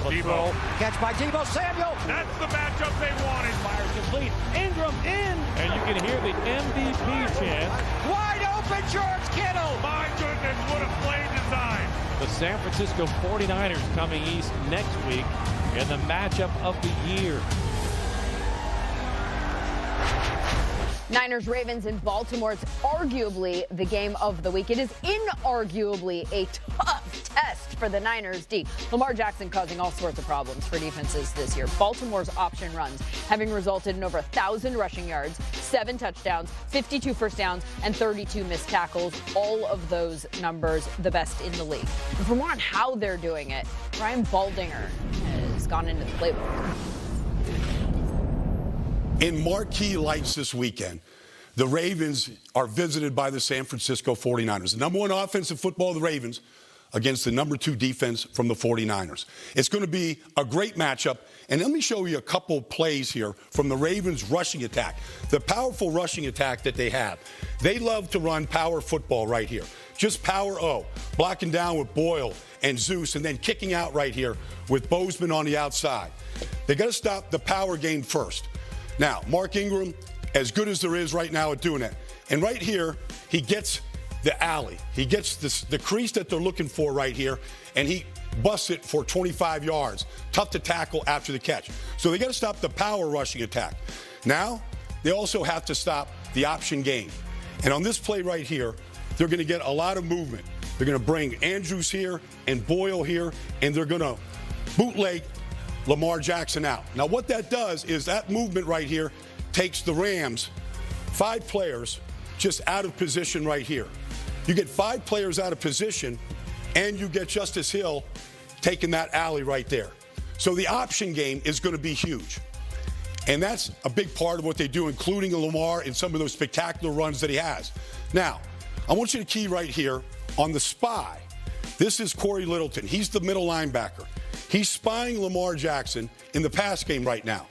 a throw. Catch by Deebo Samuel. That's the matchup they wanted. Fires complete. Ingram in. And you can hear the MVP chant. Wide open George Kittle. My goodness, what a play design. The San Francisco 49ers coming east next week in the matchup of the year. Niners Ravens in Baltimore. It's arguably the game of the week. It is inarguably a tough test for the Niners D. Lamar Jackson causing all sorts of problems for defenses this year. Baltimore's option runs having resulted in over 1,000 rushing yards, 7 touchdowns, 52 first downs, and 32 missed tackles. All of those numbers the best in the league. And for more on how they're doing it, Ryan Baldinger has gone into the playbook. In marquee lights this weekend, the Ravens are visited by the San Francisco 49ers. The number one offensive football of the Ravens against the number 2 defense from the 49ers. It's going to be a great matchup. And let me show you a couple plays here from the Ravens rushing attack. The powerful rushing attack that they have. They love to run power football right here. Just power O, blocking down with Boyle and Zeus, and then kicking out right here with Bozeman on the outside. They got to stop the power game first. Now, Mark Ingram, as good as there is right now at doing that. And right here, he gets the alley. He gets the crease that they're looking for right here, and he busts it for 25 yards. Tough to tackle after the catch. So they got to stop the power rushing attack. Now, they also have to stop the option game. And on this play right here, they're going to get a lot of movement. They're going to bring Andrews here and Boyle here, and they're going to bootleg Lamar Jackson out. Now, what that does is that movement right here takes the Rams 5 players just out of position right here. You get 5 players out of position, and you get Justice Hill taking that alley right there. So the option game is going to be huge. And that's a big part of what they do, including Lamar in some of those spectacular runs that he has. Now, I want you to key right here on the spy. This is Corey Littleton. He's the middle linebacker. He's spying Lamar Jackson in the pass game right now.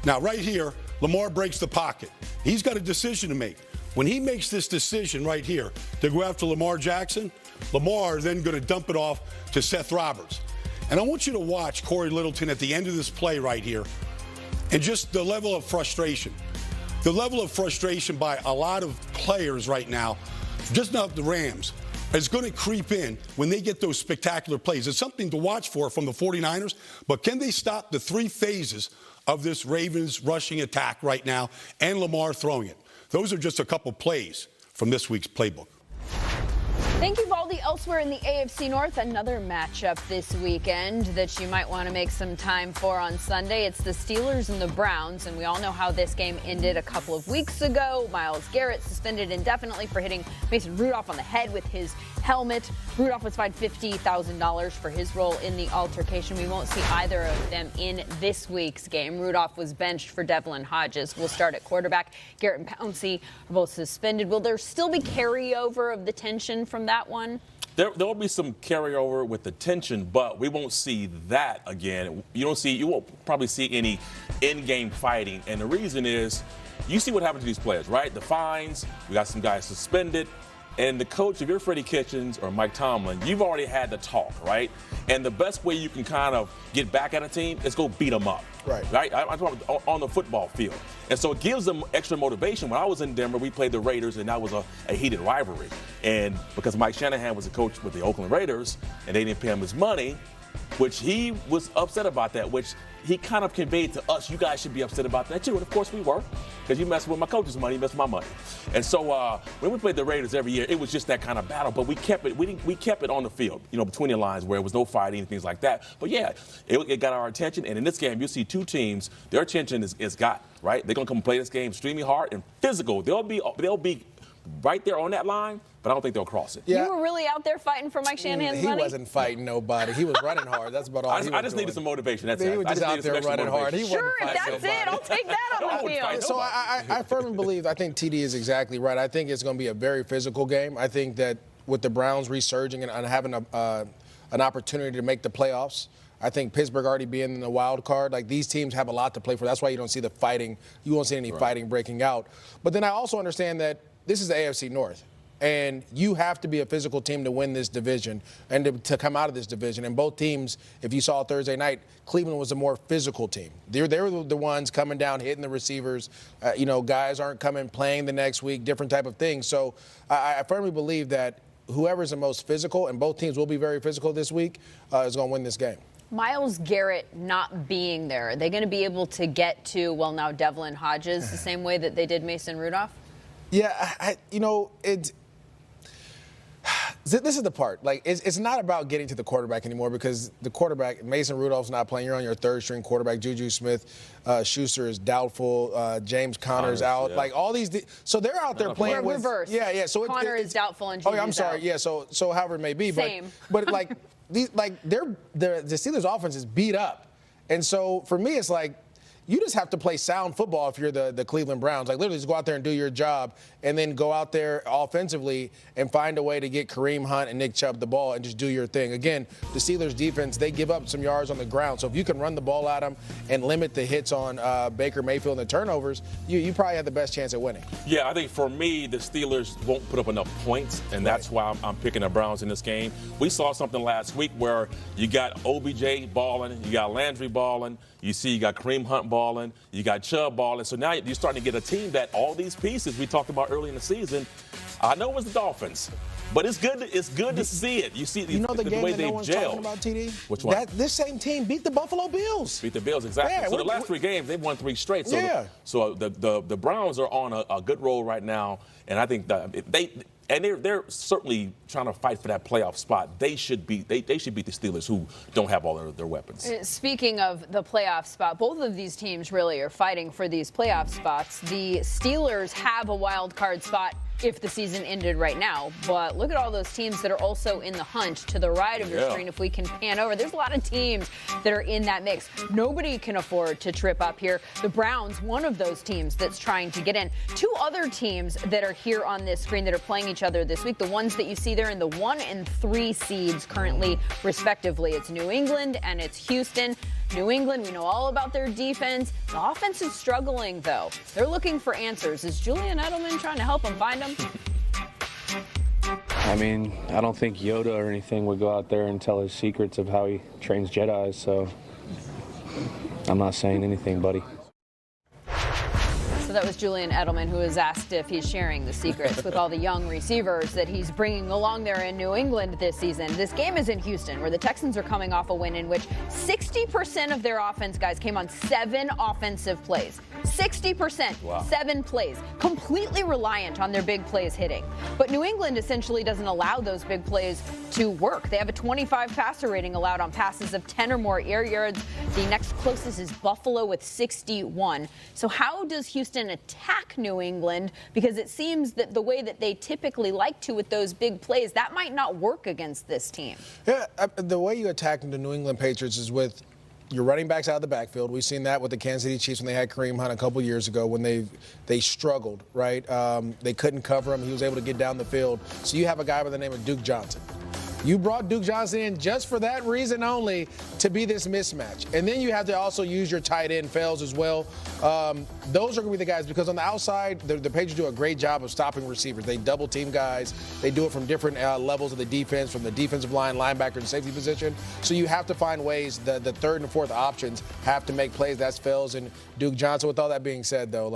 Now, right here, Lamar breaks the pocket. He's got a decision to make. When he makes this decision right here to go after Lamar Jackson, Lamar is then going to dump it off to Seth Roberts. And I want you to watch Corey Littleton at the end of this play right here and just the level of frustration. The level of frustration by a lot of players right now, just not the Rams, is going to creep in when they get those spectacular plays. It's something to watch for from the 49ers, but can they stop the 3 phases of this Ravens rushing attack right now and Lamar throwing it? Those are just a couple plays from this week's playbook. Thank you, Baldy. Elsewhere in the AFC North, another matchup this weekend that you might want to make some time for on Sunday. It's the Steelers and the Browns, and we all know how this game ended a couple of weeks ago. Myles Garrett suspended indefinitely for hitting Mason Rudolph on the head with his helmet. Rudolph was fined $50,000 for his role in the altercation. We won't see either of them in this week's game. Rudolph was benched for Devlin Hodges. Will start at quarterback. Garrett and Pouncey are both suspended. Will there still be carryover of the tension from that one? There will be some carryover with the tension, but we won't see that again. You won't probably see any in-game fighting, and the reason is, you see what happened to these players, right? The fines, we got some guys suspended, and the coach, if you're Freddie Kitchens or Mike Tomlin, you've already had the talk, right? And the best way you can kind of get back at a team is go beat them up. Right? I'm talking on the football field. And so it gives them extra motivation. When I was in Denver, we played the Raiders, and that was a heated rivalry. And because Mike Shanahan was the coach with the Oakland Raiders, and they didn't pay him his money, which he was upset about that, which he kind of conveyed to us, you guys should be upset about that too. And of course we were, because you messed with my coach's money, you messed with my money. And so when we played the Raiders every year, it was just that kind of battle. But we kept it on the field, between the lines where it was no fighting and things like that. But yeah, it got our attention. And in this game, you'll see 2 teams, their attention is got, right? They're gonna come play this game extremely hard and physical. They'll be right there on that line, but I don't think they'll cross it. Yeah. You were really out there fighting for Mike Shanahan's money? He wasn't fighting nobody. He was running hard. That's about all he was I just needed some motivation. That's it. He was just out there running hard. He sure, if that's it, I'll take that on the field. So I firmly believe, I think TD is exactly right. I think it's going to be a very physical game. I think that with the Browns resurging and having an opportunity to make the playoffs, I think Pittsburgh already being in the wild card, like these teams have a lot to play for. That's why you don't see the fighting. You won't see any fighting breaking out. But then I also understand that this is the AFC North. And you have to be a physical team to win this division and to come out of this division. And both teams, if you saw Thursday night, Cleveland was a more physical team. They were the ones coming down, hitting the receivers. Guys aren't coming playing the next week, different type of things. So I firmly believe that whoever's the most physical, and both teams will be very physical this week, is going to win this game. Myles Garrett not being there, are they going to be able to get to, now Devlin Hodges the same way that they did Mason Rudolph? Yeah, this is the part. It's not about getting to the quarterback anymore because the quarterback, Mason Rudolph's not playing. You're on your third-string quarterback. Juju Smith-Schuster is doubtful. James Conner's out. Yeah. All these. So they're out there playing with. Reverse. Yeah. So Connor is doubtful and Juju's I'm sorry. out. Yeah. So however it may be. Same. But the Steelers' offense is beat up, and so for me, it's like. You just have to play sound football if you're the Cleveland Browns. Literally just go out there and do your job and then go out there offensively and find a way to get Kareem Hunt and Nick Chubb the ball and just do your thing. Again, the Steelers defense, they give up some yards on the ground. So if you can run the ball at them and limit the hits on Baker Mayfield and the turnovers, you probably have the best chance at winning. Yeah, I think for me, the Steelers won't put up enough points, and that's why I'm picking the Browns in this game. We saw something last week where you got OBJ balling, you got Landry balling, you got Kareem Hunt balling, you got Chubb balling. So now you're starting to get a team that all these pieces we talked about early in the season. I know it was the Dolphins, but it's good to see it. You see the game way that they've no one's gelled. talking about, TD? Which one? This same team beat the Buffalo Bills. Beat the Bills, exactly. Yeah, so the last 3 games, they've won 3 straight. So, so the Browns are on a good roll right now, and I think that they're certainly trying to fight for that playoff spot. They should beat the Steelers, who don't have all their weapons. Speaking of the playoff spot, both of these teams really are fighting for these playoff spots. The Steelers have a wild card spot if the season ended right now, but look at all those teams that are also in the hunt to the right of your screen. If we can pan over, there's a lot of teams that are in that mix. Nobody can afford to trip up here. The Browns, one of those teams that's trying to get in. 2 other teams that are here on this screen that are playing each other this week, the ones that you see there in the 1 and 3 seeds currently, respectively. It's New England and it's Houston. New England, we know all about their defense. The offense is struggling, though. They're looking for answers. Is Julian Edelman trying to help them find them? I mean, I don't think Yoda or anything would go out there and tell his secrets of how he trains Jedis, so I'm not saying anything, buddy. So that was Julian Edelman, who was asked if he's sharing the secrets with all the young receivers that he's bringing along there in New England this season. This game is in Houston, where the Texans are coming off a win in which 60% of their offense, guys, came on 7 offensive plays. 60%, wow. 7 plays, completely reliant on their big plays hitting. But New England essentially doesn't allow those big plays to work. They have a 25 passer rating allowed on passes of 10 or more air yards. The next closest is Buffalo with 61. So how does Houston attack New England? Because it seems that the way that they typically like to with those big plays, that might not work against this team. Yeah, the way you attack the New England Patriots is with your running backs out of the backfield. We've seen that with the Kansas City Chiefs when they had Kareem Hunt a couple years ago when they struggled, right? They couldn't cover him. He was able to get down the field. So you have a guy by the name of Duke Johnson. You brought Duke Johnson in just for that reason only, to be this mismatch. And then you have to also use your tight end Fells as well. Those are going to be the guys, because on the outside, the Patriots do a great job of stopping receivers. They double team guys. They do it from different levels of the defense, from the defensive line, linebacker, and safety position. So you have to find ways. The 3rd and 4th options have to make plays. That's Fells and Duke Johnson. With all that being said, though,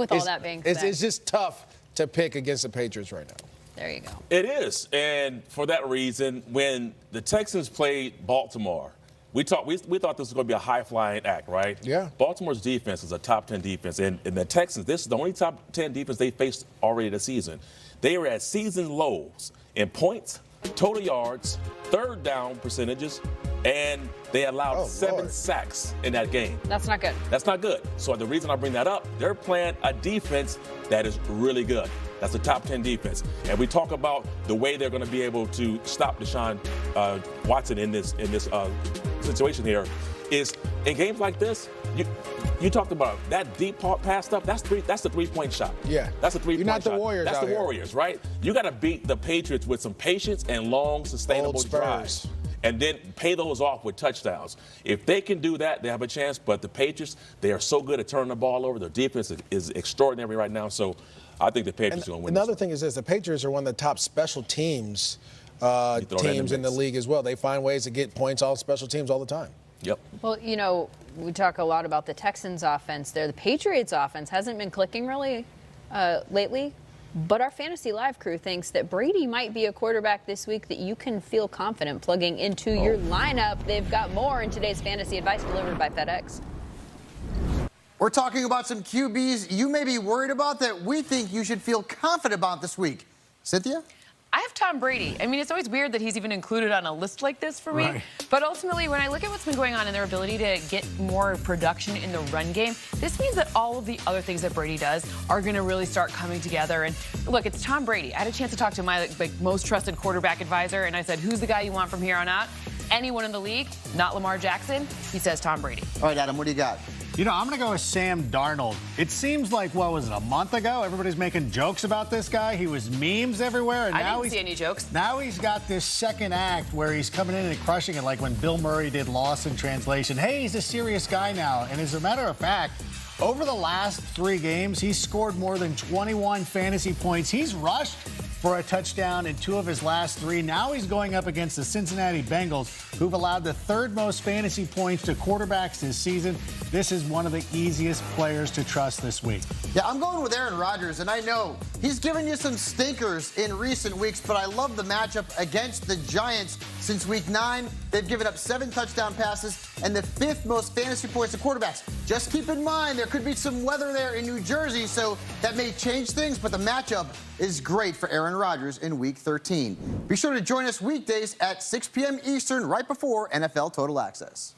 it's just tough to pick against the Patriots right now. There you go. It is. And for that reason, when the Texans played Baltimore, we thought this was going to be a high-flying act, right? Yeah. Baltimore's defense is a top 10 defense. And the Texans, this is the only top 10 defense they faced already this season. They were at season lows in points, total yards, 3rd down percentages, and they allowed 7 sacks in that game. That's not good. That's not good. So the reason I bring that up, they're playing a defense that is really good. That's a top 10 defense. And we talk about the way they're going to be able to stop Deshaun Watson in this situation here is in games like this, you talked about that deep pass stuff. That's the 3-point shot. Yeah. That's a 3-point shot. You're not the Warriors That's out the here. Warriors, right? You got to beat the Patriots with some patience and long, sustainable drives. and then pay those off with touchdowns. If they can do that, they have a chance. But the Patriots, they are so good at turning the ball over. Their defense is extraordinary right now. So I think the Patriots are going to win. Another thing is this: the Patriots are one of the top special teams teams in the league as well. They find ways to get points on special teams all the time. Yep. Well, you know, we talk a lot about the Texans offense there. The Patriots offense hasn't been clicking really lately, but our Fantasy Live crew thinks that Brady might be a quarterback this week that you can feel confident plugging into your lineup. They've got more in today's fantasy advice delivered by FedEx. We're talking about some QBs you may be worried about that we think you should feel confident about this week. Cynthia? I have Tom Brady. I mean, it's always weird that he's even included on a list like this for me. Right. But ultimately, when I look at what's been going on in their ability to get more production in the run game, this means that all of the other things that Brady does are going to really start coming together. And look, it's Tom Brady. I had a chance to talk to my most trusted quarterback advisor, and I said, who's the guy you want from here on out? Anyone in the league, not Lamar Jackson. He says Tom Brady. All right, Adam, what do you got? You know, I'm going to go with Sam Darnold. It seems like, what was it, a month ago? Everybody's making jokes about this guy. He was memes everywhere. And I now didn't see any jokes. Now he's got this second act where he's coming in and crushing it, like when Bill Murray did Lost in Translation. Hey, he's a serious guy now. And as a matter of fact, over the last 3 games, he's scored more than 21 fantasy points. He's rushed for a touchdown in 2 of his last 3. Now he's going up against the Cincinnati Bengals, who've allowed the 3rd most fantasy points to quarterbacks this season. This is one of the easiest players to trust this week. Yeah, I'm going with Aaron Rodgers, and I know he's given you some stinkers in recent weeks, but I love the matchup against the Giants. Since week 9, they've given up 7 touchdown passes and the 5th most fantasy points to quarterbacks. Just keep in mind, there could be some weather there in New Jersey, so that may change things, but the matchup is great for Aaron Rodgers in Week 13. Be sure to join us weekdays at 6 p.m. Eastern, right before NFL Total Access.